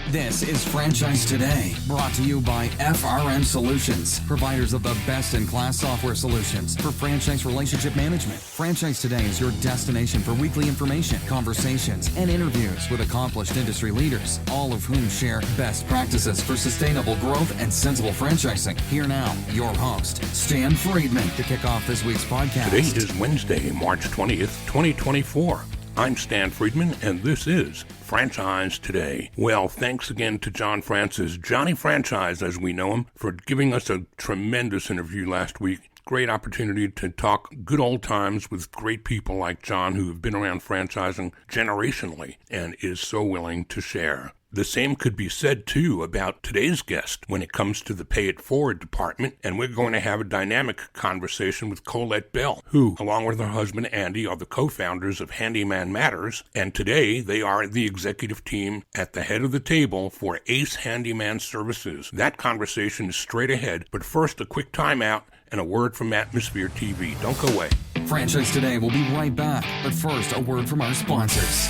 This is Franchise Today, brought to you by FRM Solutions, providers of the best-in-class software solutions for franchise relationship management. Franchise Today is your destination for weekly information, conversations, and interviews with accomplished industry leaders, all of whom share best practices for sustainable growth and sensible franchising. Here now, your host, Stan Friedman, to kick off this week's podcast. Today is Wednesday, March 20th, 2024. I'm Stan Friedman, and this is Franchise Today. Well, thanks again to John Francis, Johnny Franchise as we know him, for giving us a tremendous interview last week. Great opportunity to talk good old times with great people like John who have been around franchising generationally and is so willing to share. The same could be said, too, about today's guest when it comes to the Pay It Forward department, and we're going to have a dynamic conversation with Colette Bell, who, along with her husband Andy, are the co-founders of Handyman Matters, and today they are the executive team at the head of the table for Ace Handyman Services. That conversation is straight ahead, but first a quick timeout and a word from Atmosphere TV. Don't go away. Franchise Today will be right back, but first a word from our sponsors.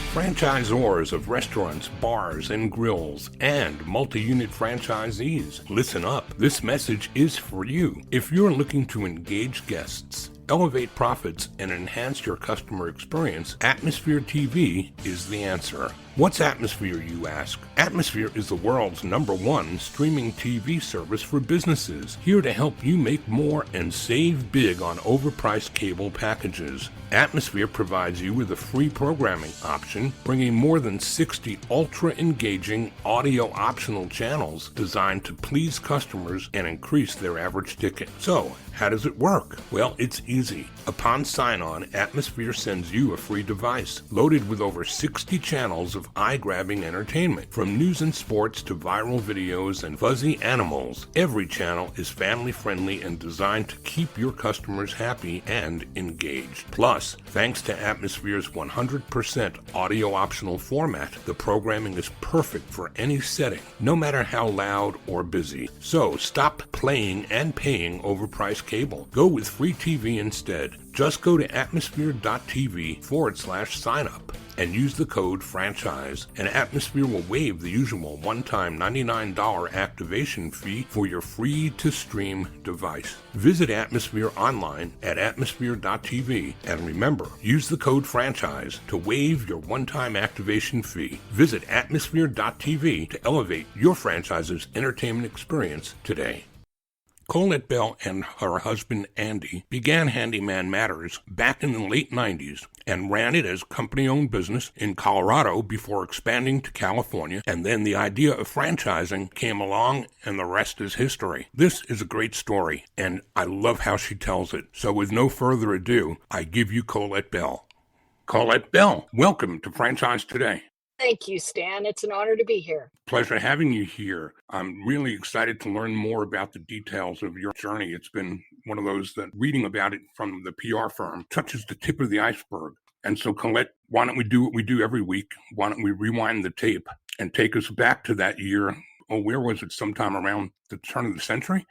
Franchisors of restaurants, bars, and grills, and multi-unit franchisees, listen up. This message is for you. If you're looking to engage guests, elevate profits, and enhance your customer experience, Atmosphere TV is the answer. What's Atmosphere, you ask? Atmosphere is the world's #1 streaming TV service for businesses, here to help you make more and save big on overpriced cable packages. Atmosphere provides you with a free programming option, bringing more than 60 ultra-engaging audio-optional channels designed to please customers and increase their average ticket. So, how does it work? Well, it's easy. Upon sign-on, Atmosphere sends you a free device, loaded with over 60 channels of eye-grabbing entertainment. From news and sports to viral videos and fuzzy animals, every channel is family-friendly and designed to keep your customers happy and engaged. Plus, thanks to Atmosphere's 100% audio-optional format, the programming is perfect for any setting, no matter how loud or busy. So, stop playing and paying overpriced cable. Go with free TV instead. Just go to atmosphere.tv/sign-up and use the code FRANCHISE, and Atmosphere will waive the usual one-time $99 activation fee for your free-to-stream device. Visit Atmosphere online at atmosphere.tv, and remember, use the code FRANCHISE to waive your one-time activation fee. Visit atmosphere.tv to elevate your franchise's entertainment experience today. Colette Bell and her husband Andy began Handyman Matters back in the late 90s and ran it as company-owned business in Colorado before expanding to California, and then the idea of franchising came along and the rest is history. This is a great story, and I love how she tells it. So with no further ado, I give you Colette Bell. Colette Bell, welcome to Franchise Today. Thank you, Stan. It's an honor to be here. Pleasure having you here. I'm really excited to learn more about the details of your journey. It's been one of those that reading about it from the PR firm touches the tip of the iceberg. And so, Colette, why don't we do what we do every week? Why don't we rewind the tape and take us back to that year? Oh, where was it? Sometime around the turn of the century?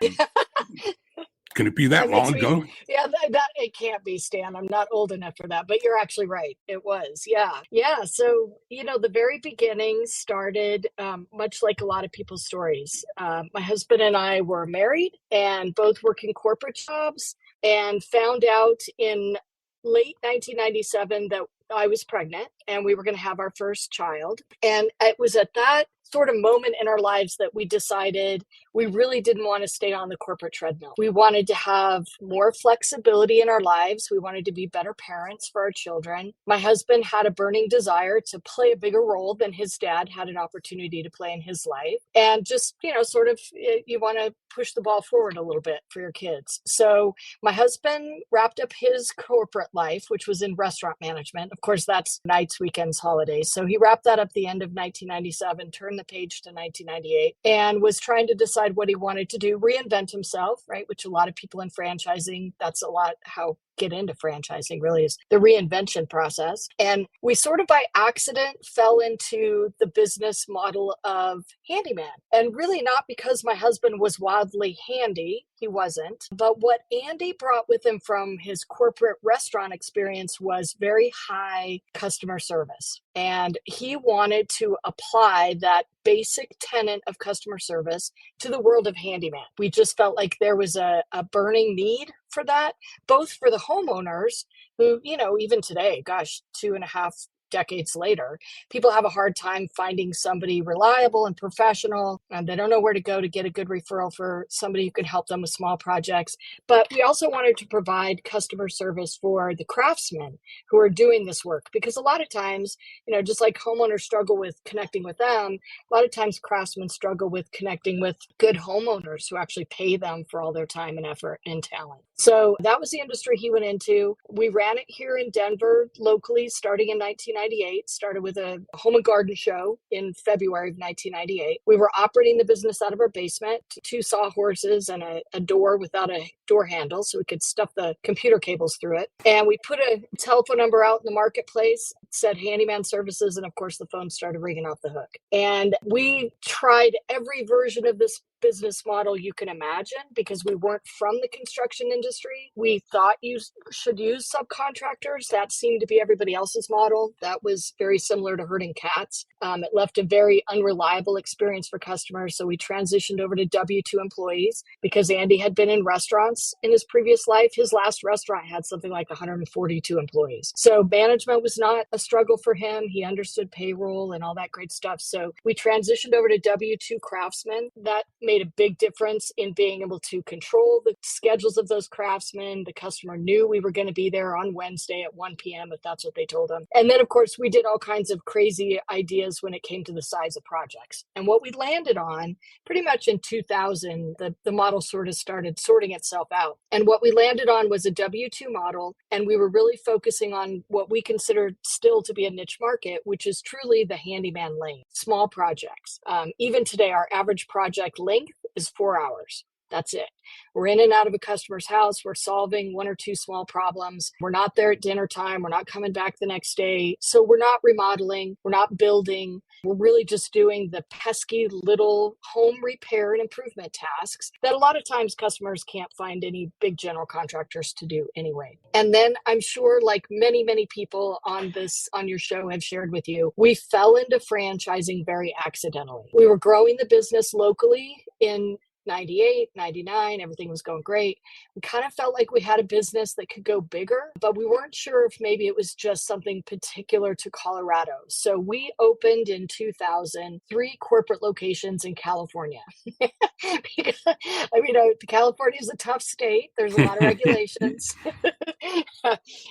Can it be that long ago? Yeah, that it can't be, Stan. I'm not old enough for that, but you're actually right. It was. Yeah. So, the very beginning started much like a lot of people's stories. My husband and I were married and both working corporate jobs, and found out in late 1997 that I was pregnant and we were going to have our first child. And it was at that sort of moment in our lives that we decided we really didn't want to stay on the corporate treadmill. We wanted to have more flexibility in our lives. We wanted to be better parents for our children. My husband had a burning desire to play a bigger role than his dad had an opportunity to play in his life. And just, sort of, you want to push the ball forward a little bit for your kids. So my husband wrapped up his corporate life, which was in restaurant management. Of course, that's nights, weekends, holidays. So he wrapped that up the end of 1997, turned the page to 1998, and was trying to decide what he wanted to do, reinvent himself, right? Which a lot of people in franchising, that's a lot how get into franchising, really, is the reinvention process. And we sort of by accident fell into the business model of handyman. And really not because my husband was wildly handy. He wasn't. But what Andy brought with him from his corporate restaurant experience was very high customer service. And he wanted to apply that basic tenet of customer service to the world of handyman. We just felt like there was a burning need for that, both for the homeowners who, even today, gosh, 2.5 decades later, people have a hard time finding somebody reliable and professional, and they don't know where to go to get a good referral for somebody who can help them with small projects. But we also wanted to provide customer service for the craftsmen who are doing this work, because a lot of times, just like homeowners struggle with connecting with them, a lot of times craftsmen struggle with connecting with good homeowners who actually pay them for all their time and effort and talent. So that was the industry he went into. We ran it here in Denver locally starting in 1998, started with a home and garden show in February of 1998. We were operating the business out of our basement, 2 sawhorses and a door without a door handle so we could stuff the computer cables through it. And we put a telephone number out in the marketplace, said Handyman Services, and of course the phone started ringing off the hook. And we tried every version of this business model you can imagine because we weren't from the construction industry. We thought you should use subcontractors. That seemed to be everybody else's model. That was very similar to herding cats. It left a very unreliable experience for customers. So we transitioned over to W-2 employees because Andy had been in restaurants in his previous life. His last restaurant had something like 142 employees. So management was not a struggle for him. He understood payroll and all that great stuff. So we transitioned over to W-2 craftsmen. That made a big difference in being able to control the schedules of those craftsmen. The customer knew we were going to be there on Wednesday at 1 p.m. if that's what they told them. And then, of course, we did all kinds of crazy ideas when it came to the size of projects. And what we landed on pretty much in 2000, the model sort of started sorting itself out. And what we landed on was a W-2 model. And we were really focusing on what we considered still to be a niche market, which is truly the handyman lane, small projects. Even today, our average project length is 4 hours. That's it. We're in and out of a customer's house. We're solving 1 or 2 small problems. We're not there at dinner time. We're not coming back the next day. So we're not remodeling. We're not building. We're really just doing the pesky little home repair and improvement tasks that a lot of times customers can't find any big general contractors to do anyway. And then I'm sure, like many, many people on your show have shared with you, we fell into franchising very accidentally. We were growing the business locally in 98, 99, everything was going great. We kind of felt like we had a business that could go bigger, but we weren't sure if maybe it was just something particular to Colorado. So we opened in 2000 3 corporate locations in California. Because, California is a tough state. There's a lot of regulations.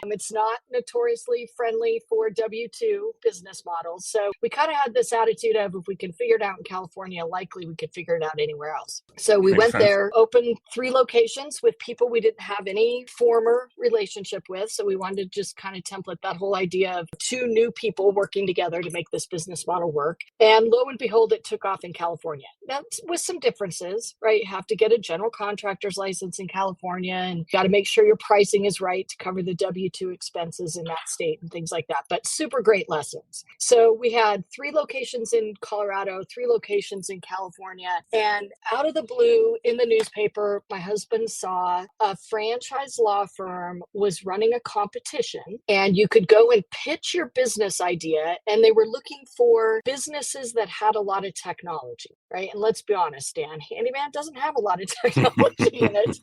It's not notoriously friendly for W-2 business models. So we kind of had this attitude of, if we can figure it out in California, likely we could figure it out anywhere else. So we went there, opened 3 locations with people we didn't have any former relationship with. So we wanted to just kind of template that whole idea of 2 new people working together to make this business model work. And lo and behold, it took off in California. Now, with some differences, right? You have to get a general contractor's license in California, and you got to make sure your pricing is right to cover the W-2 expenses in that state and things like that. But super great lessons. So we had 3 locations in Colorado, 3 locations in California, and out of the blue in the newspaper, my husband saw a franchise law firm was running a competition, and you could go and pitch your business idea, and they were looking for businesses that had a lot of technology, right? And let's be honest, Dan, Handyman doesn't have a lot of technology in it.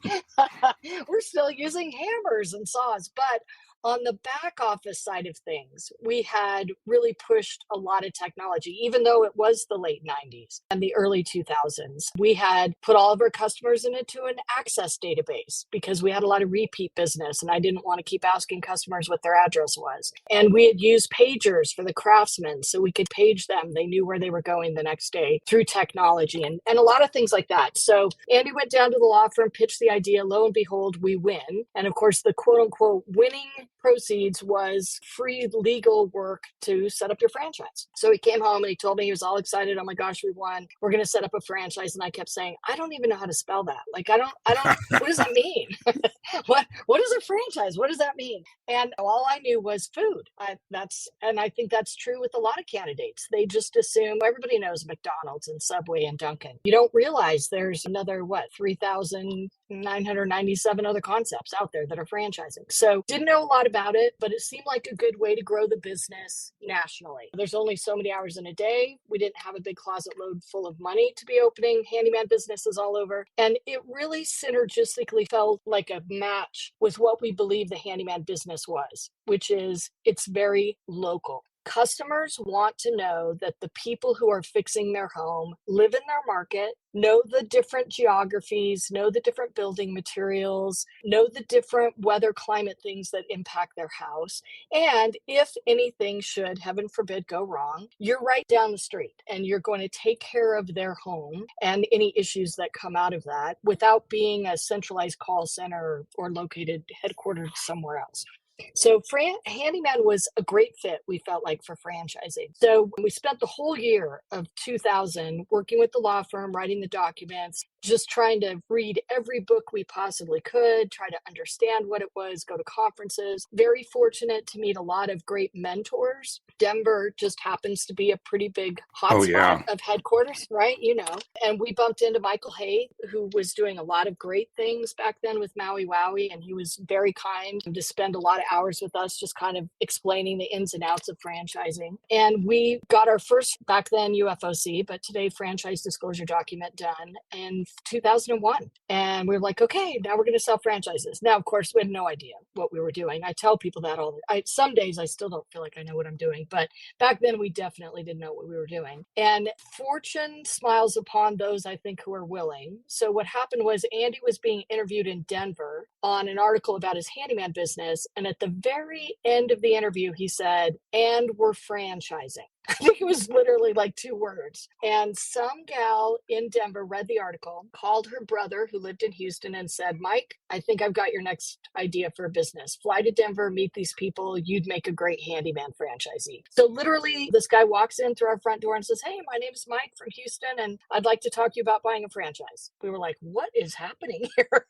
We're still using hammers and saws, but on the back office side of things, we had really pushed a lot of technology, even though it was the late 90s and the early 2000s. We had put all of our customers into an access database because we had a lot of repeat business, and I didn't want to keep asking customers what their address was. And we had used pagers for the craftsmen so we could page them. They knew where they were going the next day through technology and a lot of things like that. So Andy went down to the law firm, pitched the idea. Lo and behold, we win. And of course, the quote unquote winning proceeds was free legal work to set up your franchise. So he came home and he told me he was all excited. Oh my gosh, we won. We're going to set up a franchise. And I kept saying, I don't even know how to spell that. Like, I don't, what does that mean? What is a franchise? What does that mean? And all I knew was food. And I think that's true with a lot of candidates. They just assume everybody knows McDonald's and Subway and Dunkin'. You don't realize there's another, 3,997 other concepts out there that are franchising. So didn't know a lot about it, but it seemed like a good way to grow the business nationally. There's only so many hours in a day. We didn't have a big closet load full of money to be opening handyman businesses all over. And it really synergistically felt like a match with what we believe the handyman business was, which is it's very local. Customers want to know that the people who are fixing their home live in their market, know the different geographies, know the different building materials, know the different weather climate things that impact their house. And if anything should, heaven forbid, go wrong, you're right down the street and you're going to take care of their home and any issues that come out of that without being a centralized call center or located headquartered somewhere else. So Handyman was a great fit, we felt like, for franchising. So we spent the whole year of 2000 working with the law firm, writing the documents, just trying to read every book we possibly could, try to understand what it was, go to conferences. Very fortunate to meet a lot of great mentors. Denver just happens to be a pretty big hotspot of headquarters, right? And we bumped into Michael Hay, who was doing a lot of great things back then with Maui Wowie, and he was very kind to spend a lot of hours with us just kind of explaining the ins and outs of franchising. And we got our first, back then UFOC, but today franchise disclosure document done in 2001. And we were like, okay, now we're going to sell franchises. Now, of course, we had no idea what we were doing. I tell people that some days I still don't feel like I know what I'm doing, but back then we definitely didn't know what we were doing. And fortune smiles upon those, I think, who are willing. So what happened was Andy was being interviewed in Denver on an article about his handyman business. And at the very end of the interview, he said, and we're franchising. I think it was literally like 2 words. And some gal in Denver read the article, called her brother who lived in Houston and said, Mike, I think I've got your next idea for a business. Fly to Denver, meet these people. You'd make a great handyman franchisee. So literally this guy walks in through our front door and says, hey, my name is Mike from Houston, and I'd like to talk to you about buying a franchise. We were like, what is happening here?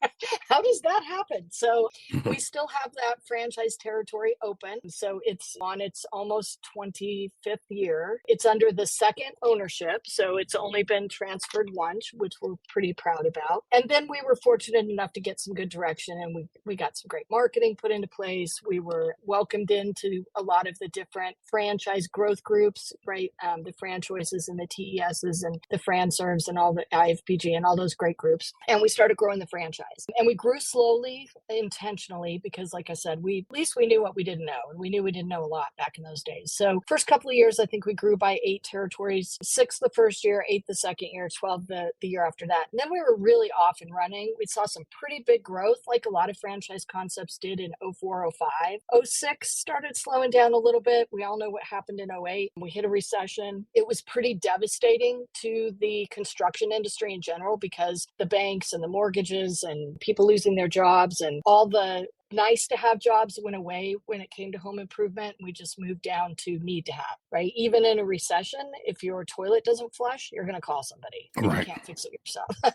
How does that happen? So we still have that franchise territory open. So it's on its almost 25th year. It's under the second ownership, so it's only been transferred once, which we're pretty proud about. And then we were fortunate enough to get some good direction, and we got some great marketing put into place. We were welcomed into a lot of the different franchise growth groups, right? The Franchoices and the TESs and the FranServes and all the IFPG and all those great groups. And we started growing the franchise. And we grew slowly, intentionally, because like I said, at least we knew what we didn't know, and we knew we didn't know a lot back in those days. So first couple of years, I think we grew by 8 territories, 6 the first year, 8 the second year, 12 the year after that. And then we were really off and running. We saw some pretty big growth, like a lot of franchise concepts did in 04, 05. 06 started slowing down a little bit. We all know what happened in 08. We hit a recession. It was pretty devastating to the construction industry in general because the banks and the mortgages and people losing their jobs and all the nice to have jobs went away when it came to home improvement. We just moved down to need to have, right? Even in a recession, if your toilet doesn't flush, you're going to call somebody. And you can't fix it yourself.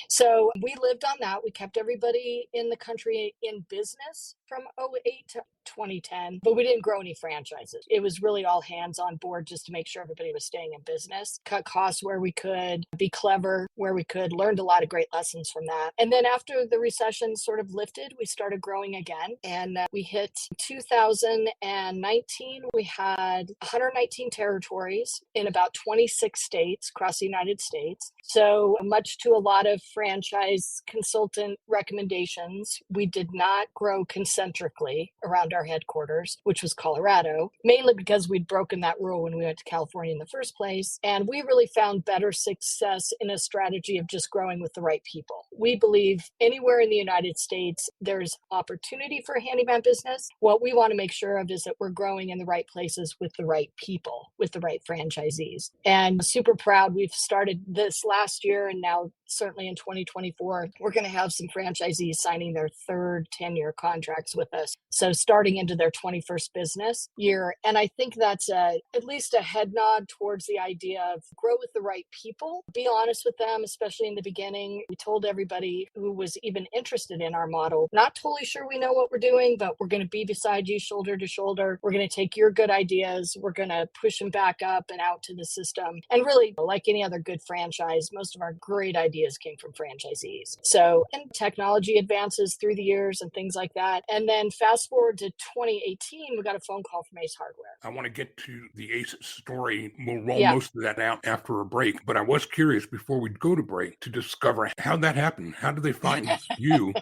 So we lived on that. We kept everybody in the country in business from 08 to 2010, but we didn't grow any franchises. It was really all hands on board just to make sure everybody was staying in business, cut costs where we could, be clever where we could, learned a lot of great lessons from that. And then after the recession sort of lifted, we started growing again. And we hit 2019, we had 119 territories in about 26 states across the United States. So much to a lot of franchise consultant recommendations, we did not grow concentrically around our headquarters, which was Colorado, mainly because we'd broken that rule when we went to California in the first place. And we really found better success in a strategy of just growing with the right people. We believe anywhere in the United States, there's opportunity opportunity for a handyman business. What we want to make sure of is that we're growing in the right places with the right people, with the right franchisees. And super proud. We've started this last year, and now certainly in 2024, we're going to have some franchisees signing their third 10-year contracts with us. So starting into their 21st business year. And I think that's at least a head nod towards the idea of grow with the right people, be honest with them, especially in the beginning. We told everybody who was even interested in our model, not totally sure we know what we're doing, but we're going to be beside you shoulder to shoulder. We're going to take your good ideas. We're going to push them back up and out to the system. And really, like any other good franchise, most of our great ideas came from franchisees. So, and technology advances through the years and things like that. And then fast forward to 2018, we got a phone call from Ace Hardware. I want to get to the Ace story. We'll roll most of that out after a break. But I was curious before we go to break to discover how that happened. How did they find you?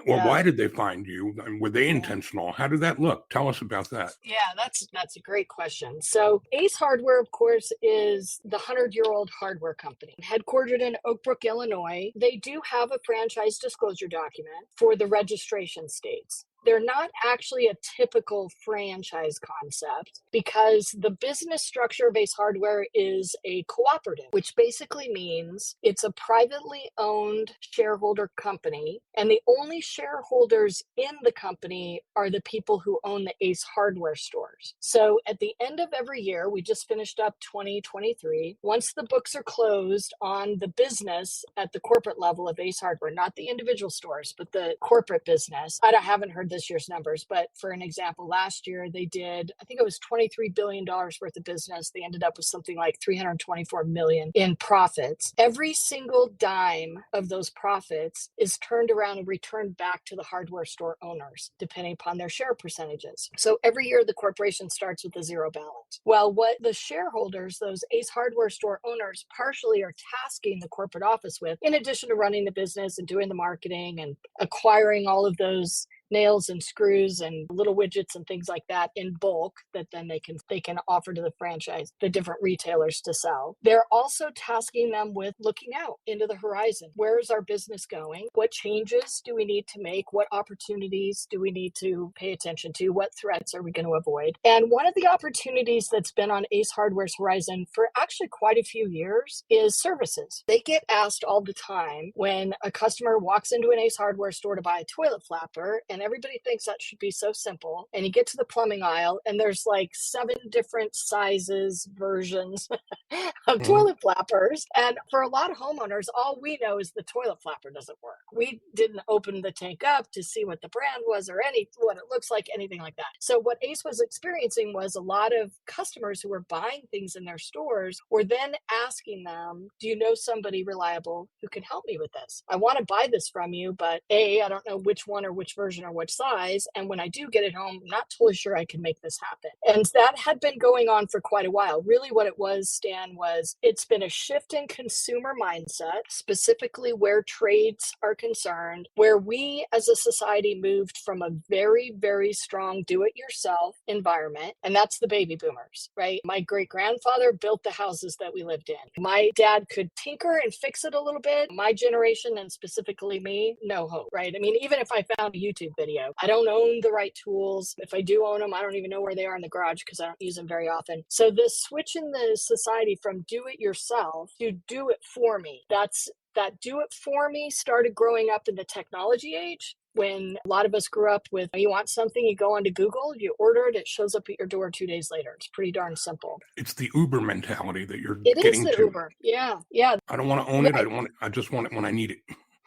Why did they find you? Were they intentional? How did that look? Tell us about that. Yeah, that's a great question. So Ace Hardware, of course, is the 100-year-old hardware company headquartered in Oak Brook, Illinois. They do have a franchise disclosure document for the registration states. They're not actually a typical franchise concept because the business structure of Ace Hardware is a cooperative, which basically means it's a privately owned shareholder company. And the only shareholders in the company are the people who own the Ace Hardware stores. So at the end of every year, we just finished up 2023. Once the books are closed on the business at the corporate level of Ace Hardware, not the individual stores, but the corporate business, I haven't heard this year's numbers, but for an example, last year they did, I think it was $23 billion worth of business. They ended up with something like $324 million in profits. Every single dime of those profits is turned around and returned back to the hardware store owners, depending upon their share percentages. So every year the corporation starts with a zero balance. Well, what the shareholders, those Ace Hardware store owners, partially are tasking the corporate office with, in addition to running the business and doing the marketing and acquiring all of those nails and screws and little widgets and things like that in bulk that then they can offer to the franchise, the different retailers to sell. They're also tasking them with looking out into the horizon. Where is our business going? What changes do we need to make? What opportunities do we need to pay attention to? What threats are we going to avoid? And one of the opportunities that's been on Ace Hardware's horizon for actually quite a few years is services. They get asked all the time when a customer walks into an Ace Hardware store to buy a toilet flapper, and everybody thinks that should be so simple. And you get to the plumbing aisle and there's like 7 different sizes, versions of toilet flappers. And for a lot of homeowners, all we know is the toilet flapper doesn't work. We didn't open the tank up to see what the brand was or what it looks like, anything like that. So what Ace was experiencing was a lot of customers who were buying things in their stores were then asking them, do you know somebody reliable who can help me with this? I want to buy this from you, but I don't know which one or which version or which size. And when I do get it home, I'm not totally sure I can make this happen. And that had been going on for quite a while. Really what it was, Stan, was it's been a shift in consumer mindset, specifically where trades are concerned, where we as a society moved from a very, very strong do-it-yourself environment. And that's the baby boomers, right? My great-grandfather built the houses that we lived in. My dad could tinker and fix it a little bit. My generation, and specifically me, no hope, right? I mean, even if I found a YouTube video, I don't own the right tools. If I do own them, I don't even know where they are in the garage because I don't use them very often. So this switch in the society from do it yourself to do it for me, that do it for me started growing up in the technology age. When a lot of us grew up with, you want something, you go onto Google, you order it, it shows up at your door 2 days later. It's pretty darn simple. It's the Uber mentality that you're getting to. It is the to. Uber. Yeah. I don't want to own it. I just want it when I need it.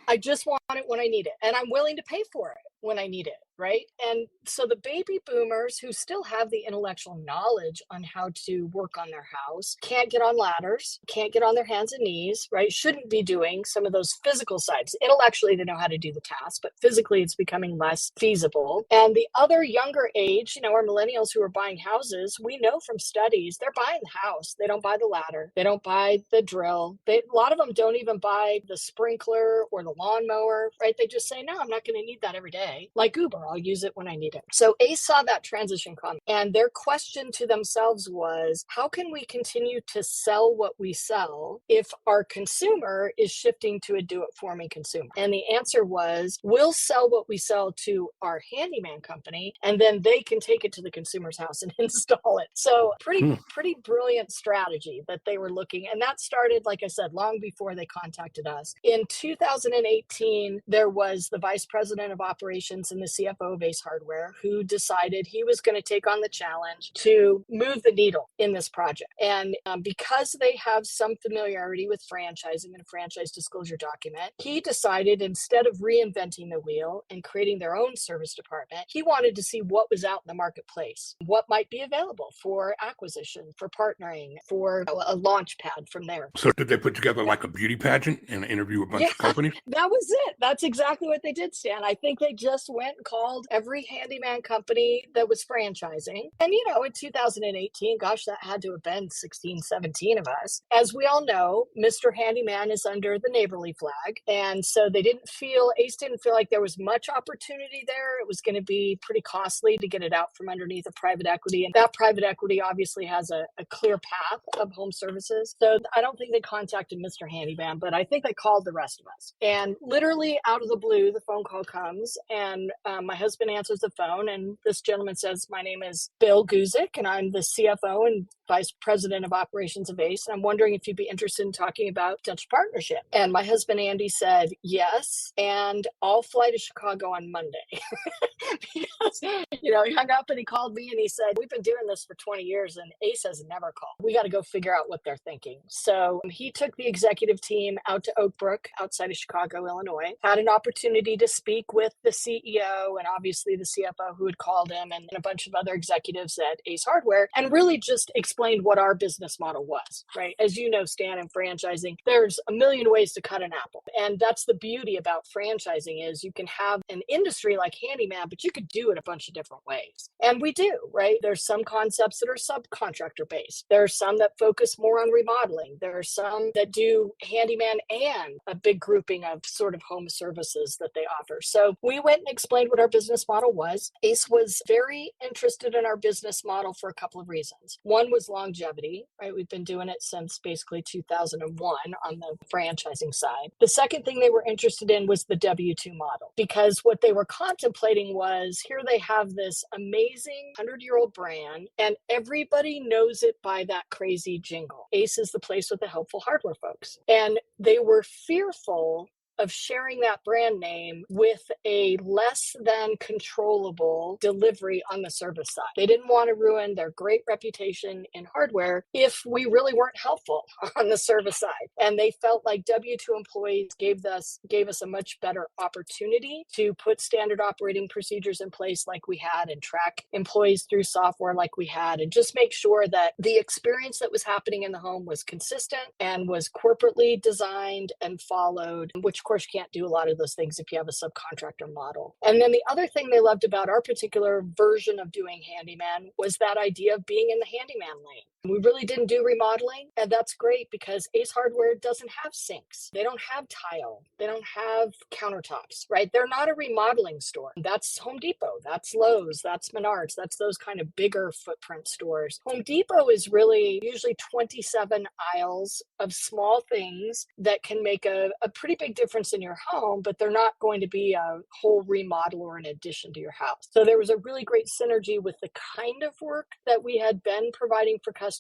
I just want it when I need it. And I'm willing to pay for it when I need it, right? And so the baby boomers who still have the intellectual knowledge on how to work on their house can't get on ladders, can't get on their hands and knees, right? Shouldn't be doing some of those physical sides. Intellectually, they know how to do the task, but physically it's becoming less feasible. And the other younger age, our millennials who are buying houses, we know from studies, they're buying the house. They don't buy the ladder. They don't buy the drill. A lot of them don't even buy the sprinkler or the lawnmower, right? They just say, no, I'm not going to need that every day. day, like Uber. I'll use it when I need it. So Ace saw that transition come, and their question to themselves was, how can we continue to sell what we sell if our consumer is shifting to a do-it-for-me consumer? And the answer was, we'll sell what we sell to our handyman company, and then they can take it to the consumer's house and install it. So pretty brilliant strategy that they were looking. And that started, like I said, long before they contacted us. In 2018, there was the vice president of operations and the CFO of Ace Hardware who decided he was going to take on the challenge to move the needle in this project. And because they have some familiarity with franchising and a franchise disclosure document, he decided, instead of reinventing the wheel and creating their own service department, he wanted to see what was out in the marketplace, what might be available for acquisition, for partnering, for a launch pad from there. So did they put together like a beauty pageant and interview a bunch of companies? That was it. That's exactly what they did, Stan. I think they just went and called every handyman company that was franchising. And, in 2018, gosh, that had to have been 16, 17 of us. As we all know, Mr. Handyman is under the neighborly flag. And so Ace didn't feel like there was much opportunity there. It was going to be pretty costly to get it out from underneath a private equity. And that private equity obviously has a clear path of home services. So I don't think they contacted Mr. Handyman, but I think they called the rest of us. And literally out of the blue, the phone call comes, and my husband answers the phone, and this gentleman says, "My name is Bill Guzik, and I'm the CFO and vice president of operations of Ace. And I'm wondering if you'd be interested in talking about potential partnership." And my husband, Andy, said, "Yes, and I'll fly to Chicago on Monday." Because, he hung up and he called me and he said, "We've been doing this for 20 years and Ace has never called. We got to go figure out what they're thinking." So he took the executive team out to Oak Brook outside of Chicago, Illinois, had an opportunity to speak with the CEO and obviously the CFO who had called him, and a bunch of other executives at Ace Hardware, and really just explained what our business model was, right? As you know, Stan, in franchising, there's a million ways to cut an apple. And that's the beauty about franchising, is you can have an industry like handyman, but you could do it a bunch of different ways. And we do, right? There's some concepts that are subcontractor based. There are some that focus more on remodeling. There are some that do handyman and a big grouping of sort of home services that they offer. So we went and explained what our business model was. Ace was very interested in our business model for a couple of reasons. One was longevity, right? We've been doing it since basically 2001 on the franchising side. The second thing they were interested in was the W-2 model, because what they were contemplating was, here they have this amazing 100-year-old brand and everybody knows it by that crazy jingle. Ace is the place with the helpful hardware folks. And they were fearful of sharing that brand name with a less than controllable delivery on the service side. They didn't want to ruin their great reputation in hardware if we really weren't helpful on the service side. And they felt like W-2 employees gave us a much better opportunity to put standard operating procedures in place like we had, and track employees through software like we had, and just make sure that the experience that was happening in the home was consistent and was corporately designed and followed, which of course you can't do a lot of those things if you have a subcontractor model. And then the other thing they loved about our particular version of doing handyman was that idea of being in the handyman lane. We really didn't do remodeling, and that's great because Ace Hardware doesn't have sinks. They don't have tile. They don't have countertops, right? They're not a remodeling store. That's Home Depot. That's Lowe's. That's Menards. That's those kind of bigger footprint stores. Home Depot is really usually 27 aisles of small things that can make a pretty big difference in your home, but they're not going to be a whole remodel or an addition to your house. So there was a really great synergy with the kind of work that we had been providing for customers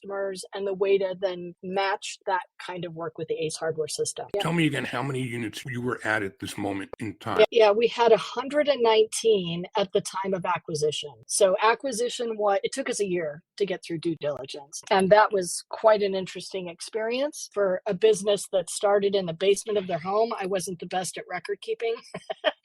and the way to then match that kind of work with the Ace Hardware system. Tell me again how many units you were at this moment in time. Yeah, we had 119 at the time of acquisition. So it took us a year to get through due diligence. And that was quite an interesting experience for a business that started in the basement of their home. I wasn't the best at record keeping.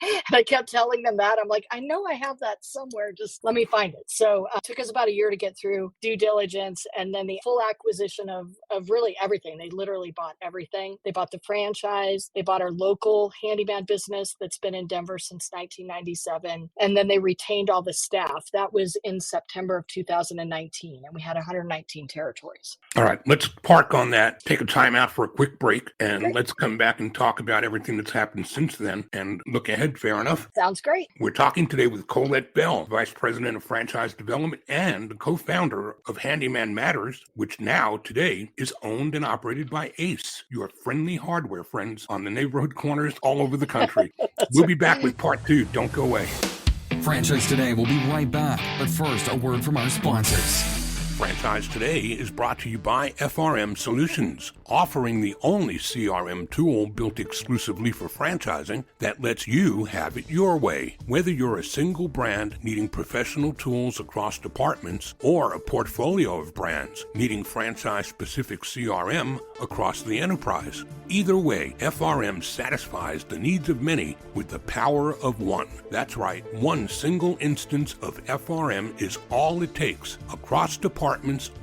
And I kept telling them that. I'm like, I know I have that somewhere. Just let me find it. So it took us about a year to get through due diligence, and then the full acquisition of really everything. They literally bought everything. They bought the franchise. They bought our local handyman business that's been in Denver since 1997. And then they retained all the staff. That was in September of 2019. And we had 119 territories. All right, let's park on that, take a time out for a quick break, and let's come back and talk about everything that's happened since then and look ahead ahead. Fair enough. Sounds great. We're talking today with Colette Bell, Vice President of Franchise Development and the co-founder of Handyman Matters, which now, today, is owned and operated by Ace, your friendly hardware friends on the neighborhood corners all over the country. We'll be back with part 2. Don't go away. Franchise Today will be right back, but first, a word from our sponsors. Franchise Today is brought to you by FRM Solutions, offering the only CRM tool built exclusively for franchising that lets you have it your way. Whether you're a single brand needing professional tools across departments or a portfolio of brands needing franchise-specific CRM across the enterprise. Either way, FRM satisfies the needs of many with the power of one. That's right, one single instance of FRM is all it takes across departments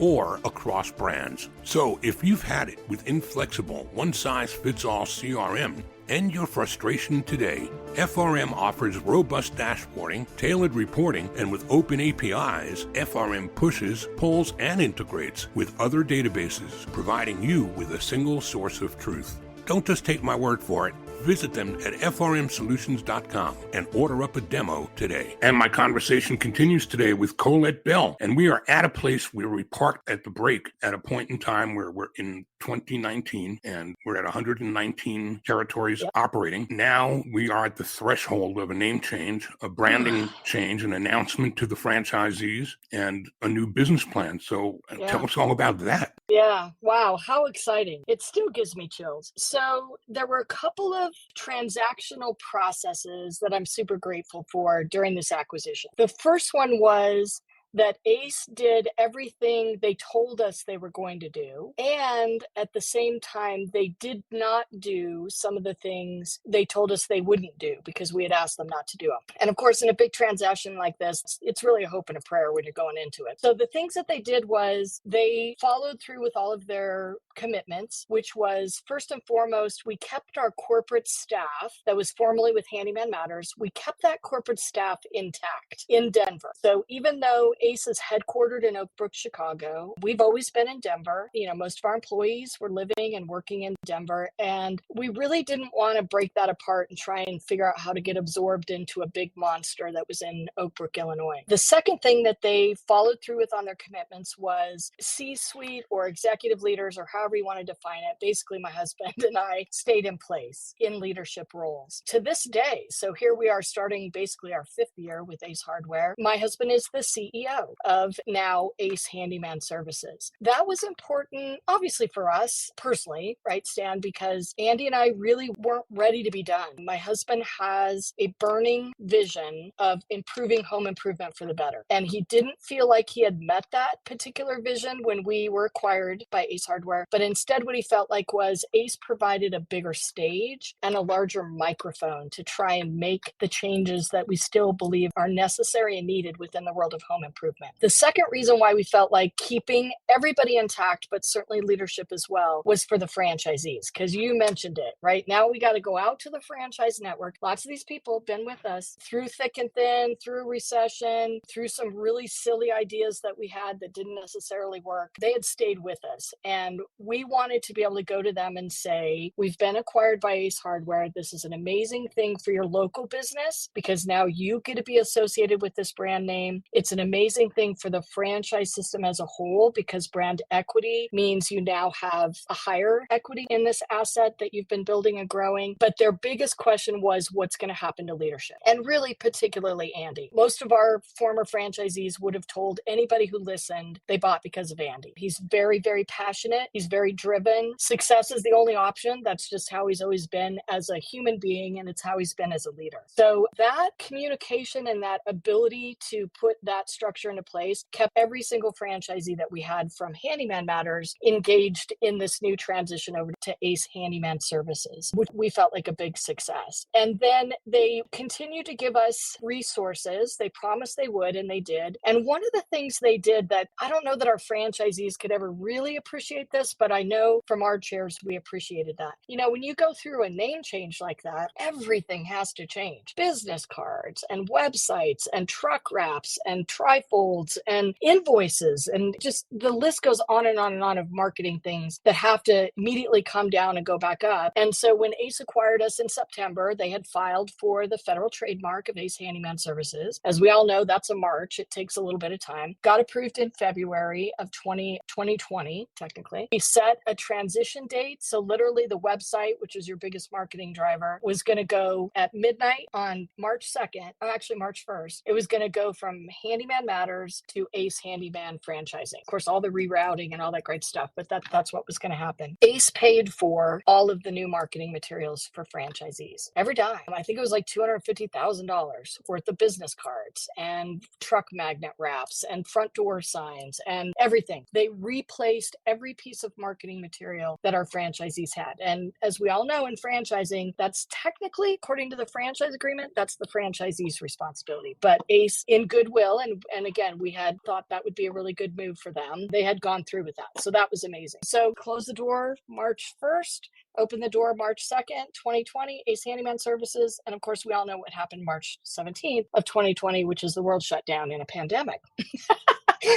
or across brands. So if you've had it with inflexible, one-size-fits-all CRM, end your frustration today. FRM offers robust dashboarding, tailored reporting, and with open APIs, FRM pushes, pulls, and integrates with other databases, providing you with a single source of truth. Don't just take my word for it. Visit them at frmsolutions.com and order up a demo today. And my conversation continues today with Colette Bell. And we are at a place where we parked at the break at a point in time where we're in 2019 and we're at 119 territories operating. Now we are at the threshold of a name change, a branding change, an announcement to the franchisees, and a new business plan. So tell us all about that. Yeah. Wow. How exciting. It still gives me chills. So there were a couple of transactional processes that I'm super grateful for during this acquisition. The first one was that Ace did everything they told us they were going to do. And at the same time, they did not do some of the things they told us they wouldn't do because we had asked them not to do them. And of course, in a big transaction like this, it's really a hope and a prayer when you're going into it. So the things that they did was they followed through with all of their commitments, which was first and foremost, we kept our corporate staff that was formerly with Handyman Matters. We kept that corporate staff intact in Denver. So even though Ace is headquartered in Oak Brook, Chicago, we've always been in Denver. You know, most of our employees were living and working in Denver, and we really didn't want to break that apart and try and figure out how to get absorbed into a big monster that was in Oak Brook, Illinois. The second thing that they followed through with on their commitments was C-suite or executive leaders, or however you want to define it. Basically, my husband and I stayed in place in leadership roles to this day. So here we are starting basically our 5th year with Ace Hardware. My husband is the CEO of now Ace Handyman Services. That was important, obviously, for us personally, right, Stan, because Andy and I really weren't ready to be done. My husband has a burning vision of improving home improvement for the better. And he didn't feel like he had met that particular vision when we were acquired by Ace Hardware. But instead, what he felt like was Ace provided a bigger stage and a larger microphone to try and make the changes that we still believe are necessary and needed within the world of home improvement. The second reason why we felt like keeping everybody intact, but certainly leadership as well, was for the franchisees, because you mentioned it, right? Now we got to go out to the franchise network. Lots of these people have been with us through thick and thin, through a recession, through some really silly ideas that we had that didn't necessarily work. They had stayed with us, and we wanted to be able to go to them and say, we've been acquired by Ace Hardware. This is an amazing thing for your local business because now you get to be associated with this brand name. It's an amazing thing for the franchise system as a whole because brand equity means you now have a higher equity in this asset that you've been building and growing. But their biggest question was what's going to happen to leadership, and really particularly Andy. Most of our former franchisees would have told anybody who listened they bought because of Andy. He's very, very passionate. He's very driven. Success is the only option. That's just how he's always been as a human being, and it's how he's been as a leader. So that communication and that ability to put that structure into place kept every single franchisee that we had from Handyman Matters engaged in this new transition over to Ace Handyman Services, which we felt like a big success. And then they continued to give us resources. They promised they would, and they did. And one of the things they did that I don't know that our franchisees could ever really appreciate this, but I know from our chairs, we appreciated that. You know, when you go through a name change like that, everything has to change. Business cards and websites and truck wraps and tri trifolds and invoices, and just the list goes on and on and on of marketing things that have to immediately come down and go back up. And so when Ace acquired us in September, they had filed for the federal trademark of Ace Handyman Services. As we all know, that's a March. It takes a little bit of time. Got approved in February of 2020, technically. We set a transition date. So literally the website, which is your biggest marketing driver, was going to go at midnight on March 2nd, actually March 1st. It was going to go from Handyman Matters to Ace Handyman Franchising. Of course, all the rerouting and all that great stuff, but that's what was going to happen. Ace paid for all of the new marketing materials for franchisees. Every dime. I think it was like $250,000 worth of business cards and truck magnet wraps and front door signs and everything. They replaced every piece of marketing material that our franchisees had. And as we all know in franchising, that's technically, according to the franchise agreement, that's the franchisee's responsibility. But Ace, in goodwill, and again, we had thought that would be a really good move for them. They had gone through with that. So that was amazing. So close the door March 1st, open the door March 2nd, 2020, Ace Handyman Services. And of course, we all know what happened March 17th of 2020, which is the world shut down in a pandemic.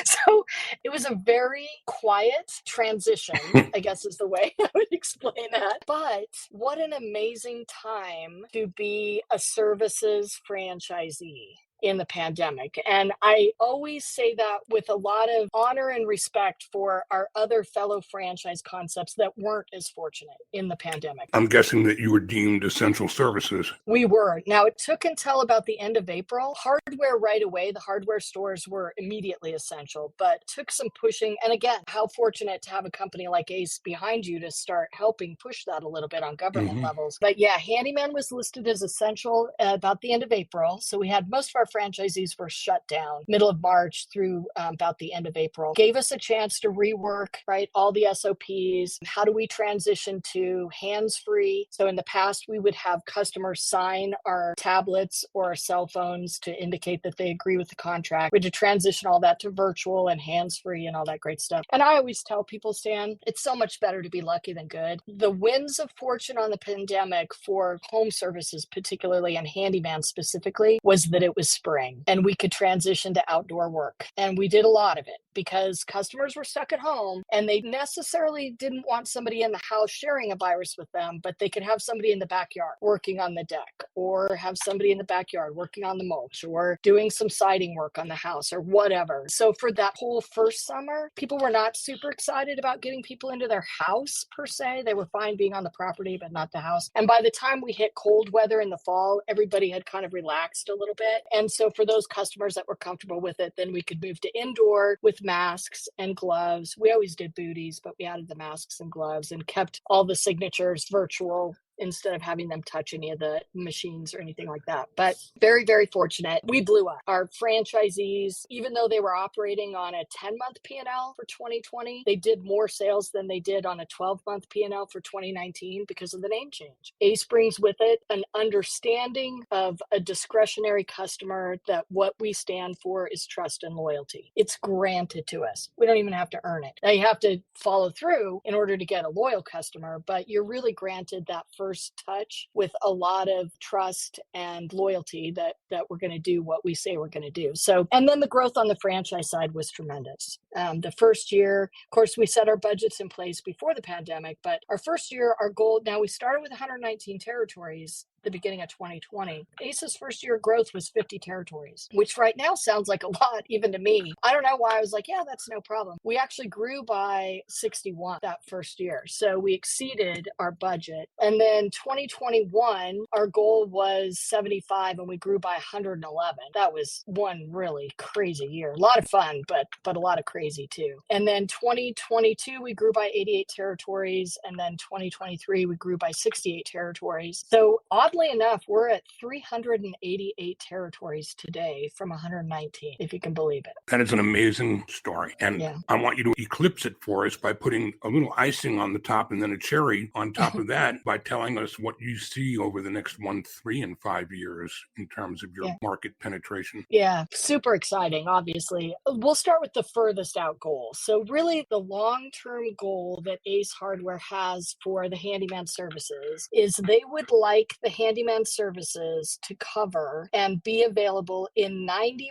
So it was a very quiet transition, I guess is the way I would explain that. But what an amazing time to be a services franchisee in the pandemic. And I always say that with a lot of honor and respect for our other fellow franchise concepts that weren't as fortunate in the pandemic. I'm guessing that you were deemed essential services. We were. Now, it took until about the end of April. Hardware right away, the hardware stores were immediately essential, but took some pushing. And again, how fortunate to have a company like Ace behind you to start helping push that a little bit on government levels. But yeah, Handyman was listed as essential about the end of April. So we had most of our franchisees were shut down middle of March through about the end of April. Gave us a chance to rework, right, all the SOPs. How do we transition to hands-free? So in the past, we would have customers sign our tablets or our cell phones to indicate that they agree with the contract. We had to transition all that to virtual and hands-free and all that great stuff. And I always tell people, Stan, it's so much better to be lucky than good. The winds of fortune on the pandemic for home services, particularly and handyman specifically, was that it was spring and we could transition to outdoor work. And we did a lot of it because customers were stuck at home and they necessarily didn't want somebody in the house sharing a virus with them, but they could have somebody in the backyard working on the deck or have somebody in the backyard working on the mulch or doing some siding work on the house or whatever. So for that whole first summer, people were not super excited about getting people into their house per se. They were fine being on the property, but not the house. And by the time we hit cold weather in the fall, everybody had kind of relaxed a little bit. And so for those customers that were comfortable with it, then we could move to indoor with masks and gloves. We always did booties, but we added the masks and gloves and kept all the signatures virtual instead of having them touch any of the machines or anything like that. But very, very fortunate. We blew up. Our franchisees, even though they were operating on a 10-month P&L for 2020, they did more sales than they did on a 12-month P&L for 2019 because of the name change. Ace brings with it an understanding of a discretionary customer that what we stand for is trust and loyalty. It's granted to us. We don't even have to earn it. Now you have to follow through in order to get a loyal customer, but you're really granted that first touch with a lot of trust and loyalty that we're going to do what we say we're going to do. So, and then the growth on the franchise side was tremendous. The first year, of course, we set our budgets in place before the pandemic, but our first year, our goal, now we started with 119 territories the beginning of 2020. Ace's first year of growth was 50 territories, which right now sounds like a lot, even to me. I don't know why I was like, yeah, that's no problem. We actually grew by 61 that first year. So we exceeded our budget. And then 2021, our goal was 75 and we grew by 111. That was one really crazy year. A lot of fun, but a lot of crazy too. And then 2022, we grew by 88 territories. And then 2023, we grew by 68 territories. So oddly enough, we're at 388 territories today from 119, if you can believe it. That is an amazing story. And I want you to eclipse it for us by putting a little icing on the top and then a cherry on top of that by telling us what you see over the next 1, 3, and 5 years in terms of your market penetration. Yeah, super exciting, obviously. We'll start with the furthest out goal. So really the long-term goal that Ace Hardware has for the handyman services is they would like the handyman services to cover and be available in 90%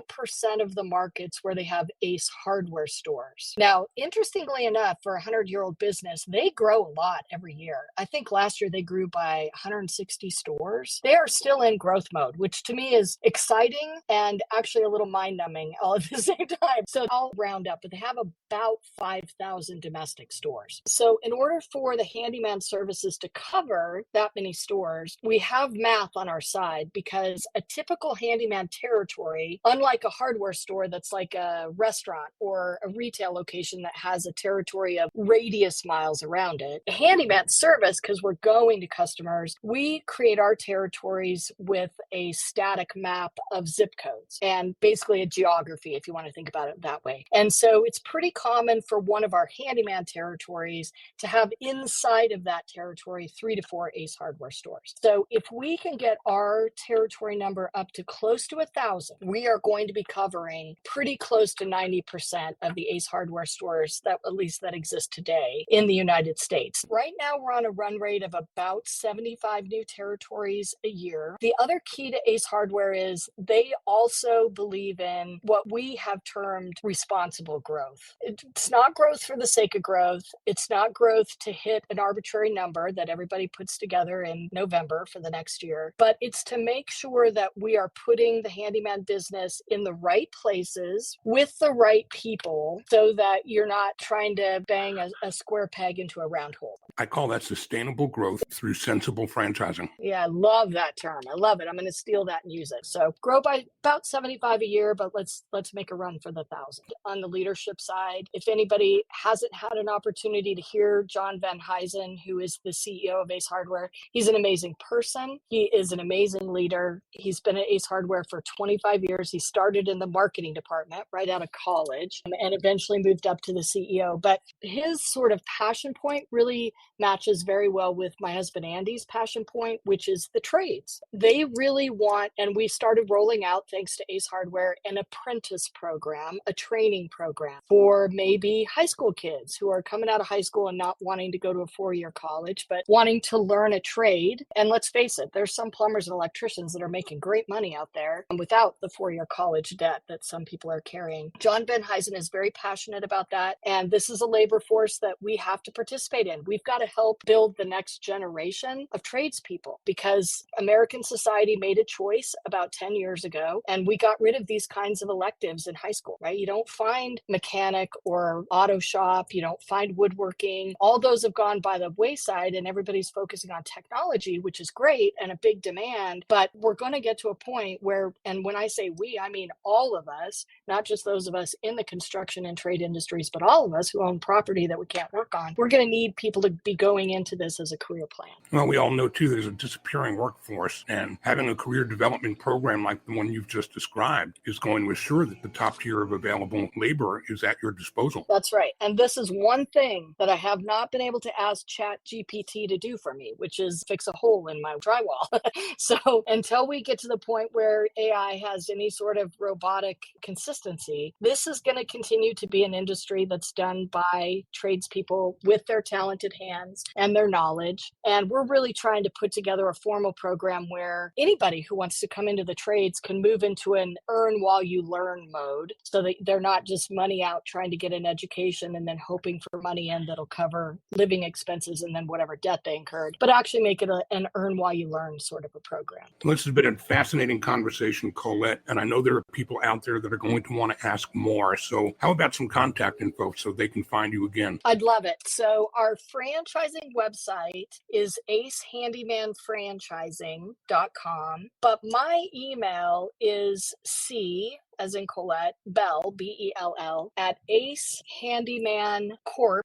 of the markets where they have Ace hardware stores. Now, interestingly enough, for a 100-year-old business, they grow a lot every year. I think last year they grew by 160 stores. They are still in growth mode, which to me is exciting and actually a little mind-numbing all at the same time. So I'll round up, but they have about 5,000 domestic stores. So in order for the handyman services to cover that many stores, we have math on our side, because a typical handyman territory, unlike a hardware store that's like a restaurant or a retail location that has a territory of radius miles around it, a handyman service, because we're going to customers, we create our territories with a static map of zip codes and basically a geography, if you want to think about it that way. And so it's pretty common for one of our handyman territories to have inside of that territory 3 to 4 Ace hardware stores. So if we can get our territory number up to close to 1,000, we are going to be covering pretty close to 90% of the Ace hardware stores that at least that exist today in the United States. Right now, we're on a run rate of about 75 new territories a year. The other key to Ace Hardware is they also believe in what we have termed responsible growth. It's not growth for the sake of growth. It's not growth to hit an arbitrary number that everybody puts together in November for the next year, but it's to make sure that we are putting the handyman business in the right places with the right people so that you're not trying to bang a square peg into a round hole. I call that sustainable growth through sensible franchising. Yeah, I love that term. I love it. I'm going to steal that and use it. So grow by about 75 a year, but let's make a run for the 1,000. On the leadership side, if anybody hasn't had an opportunity to hear John Van Huysen, who is the CEO of Ace Hardware, he's an amazing person. He is an amazing leader. He's been at Ace Hardware for 25 years. He started in the marketing department right out of college and eventually moved up to the CEO. But his sort of passion point really matches very well with my husband Andy's passion point, which is the trades. They really want, and we started rolling out, thanks to Ace Hardware, an apprentice program, a training program for maybe high school kids who are coming out of high school and not wanting to go to a 4-year college, but wanting to learn a trade. And let's face it, there's some plumbers and electricians that are making great money out there without the 4-year college debt that some people are carrying. John Van Huysen is very passionate about that. And this is a labor force that we have to participate in. We've got to help build the next generation of tradespeople, because American society made a choice about 10 years ago, and we got rid of these kinds of electives in high school, right? You don't find mechanic or auto shop, you don't find woodworking. All those have gone by the wayside, and everybody's focusing on technology, which is great and a big demand. But we're going to get to a point where, and when I say we, I mean all of us, not just those of us in the construction and trade industries, but all of us who own property that we can't work on. We're going to need people to be going into this as a career plan. Well, we all know, too, there's a disappearing workforce, and having a career development program like the one you've just described is going to assure that the top tier of available labor is at your disposal. That's right. And this is one thing that I have not been able to ask ChatGPT to do for me, which is fix a hole in my drywall. So until we get to the point where AI has any sort of robotic consistency, this is going to continue to be an industry that's done by tradespeople with their talented hands and their knowledge. And we're really trying to put together a formal program where anybody who wants to come into the trades can move into an earn while you learn mode, so that they're not just money out trying to get an education and then hoping for money in that'll cover living expenses and then whatever debt they incurred, but actually make it an earn while you learn sort of a program. Well, this has been a fascinating conversation, Colette, and I know there are people out there that are going to want to ask more. So how about some contact info so they can find you again? I'd love it. So our franchising website is acehandymanfranchising.com, but my email is C as in Colette, Bell, Bell, at acehandymancorp,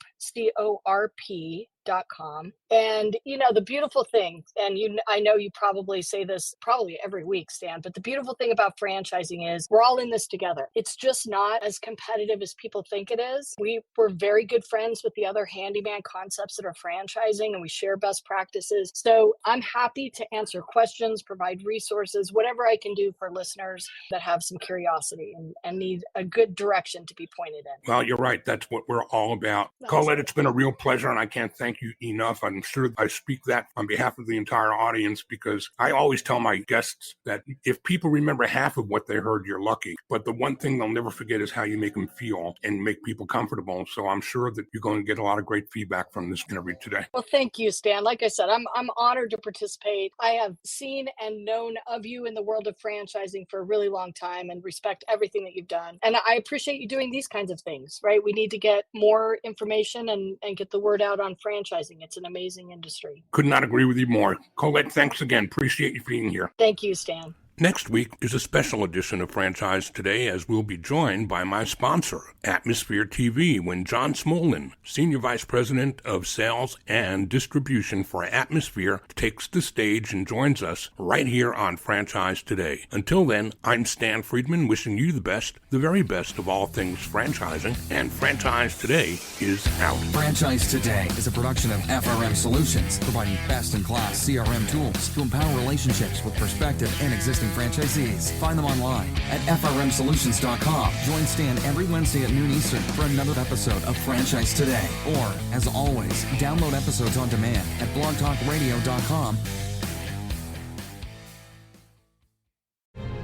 CORP.com. And, you know, the beautiful thing, and I know you probably say this probably every week, Stan, but the beautiful thing about franchising is we're all in this together. It's just not as competitive as people think it is. We're very good friends with the other handyman concepts that are franchising, and we share best practices. So I'm happy to answer questions, provide resources, whatever I can do for listeners that have some curiosity curiosity and need a good direction to be pointed in. Well, you're right. That's what we're all about. That's Colette, it. it's been a real pleasure, and I can't thank you enough. I'm sure I speak that on behalf of the entire audience, because I always tell my guests that if people remember half of what they heard, you're lucky. But the one thing they'll never forget is how you make them feel and make people comfortable. So I'm sure that you're going to get a lot of great feedback from this interview today. Well, thank you, Stan. Like I said, I'm honored to participate. I have seen and known of you in the world of franchising for a really long time and respect everything that you've done. And I appreciate you doing these kinds of things, right? We need to get more information and get the word out on franchising. It's an amazing industry. Could not agree with you more. Colette, thanks again. Appreciate you being here. Thank you, Stan. Next week is a special edition of Franchise Today, as we'll be joined by my sponsor, Atmosphere TV, when John Smolin, Senior Vice President of Sales and Distribution for Atmosphere, takes the stage and joins us right here on Franchise Today. Until then, I'm Stan Friedman, wishing you the best, the very best of all things franchising, and Franchise Today is out. Franchise Today is a production of FRM Solutions, providing best-in-class CRM tools to empower relationships with prospective and existing franchisees. Find them online at frmsolutions.com. Join Stan every Wednesday at noon Eastern for another episode of Franchise Today. Or, as always, download episodes on demand at blogtalkradio.com.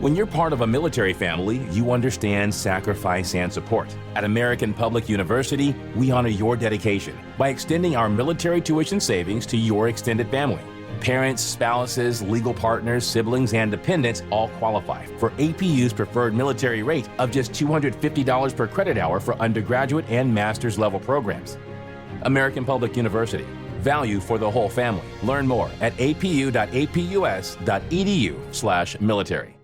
When you're part of a military family, you understand sacrifice and support. At American Public University, we honor your dedication by extending our military tuition savings to your extended family. Parents, spouses, legal partners, siblings, and dependents all qualify for APU's preferred military rate of just $250 per credit hour for undergraduate and master's level programs. American Public University. Value for the whole family. Learn more at apu.apus.edu/military.